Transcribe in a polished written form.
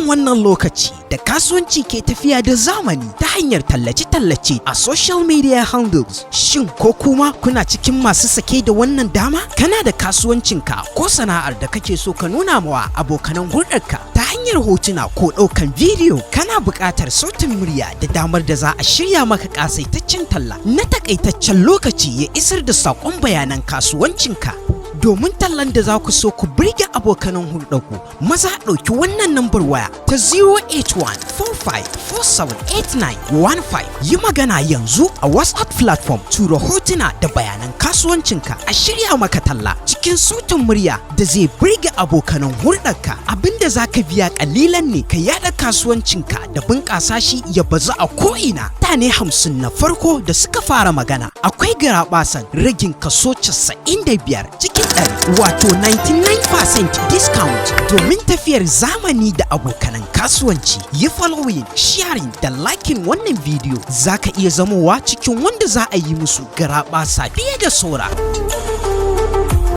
irin wannan lokaci da kasuwanci ke tafiya da zamani ta hanyar tallace-tallace a social media handles, shin ko kuma kuna cikin masu sake da wannan dama? Kana da kasuwancinka ko sana'ar da kake so ka nuna mawa abokanan hulɗarka ta hanyar hotuna ko ɗaukan bidiyo? Kana buƙatar sautin murya da damar da za a shirya maka ƙasaitaccen talla na takaitaccen lokaci ya isar da saƙon bayanan kasuwancinka. Domin tallan da za ku so ku birge abokanan hulɗarku, maza ɗauki wannan nambar waya ta 08145478915. Yi magana yanzu a WhatsApp platform, tura hotuna da bayanan kasuwancinka a shirya maka talla cikin sautin murya da zai birge abokanan hulɗarka. Abinda za ka biya ƙalilan ne ka yada kasuwancinka da bunƙasa shi ya bazu a ko'ina. Mutane 50 na farko da suka fara magana akwai garaɓasan ragin kaso 95 cikin wato 99% discount. Domin tafiyar zamani da abokanan kasuwanci, yi following, sharing da liking wannan bidiyo. Za ka iya zamowa cikin wanda za a yi musu garaɓasa fiye da saura.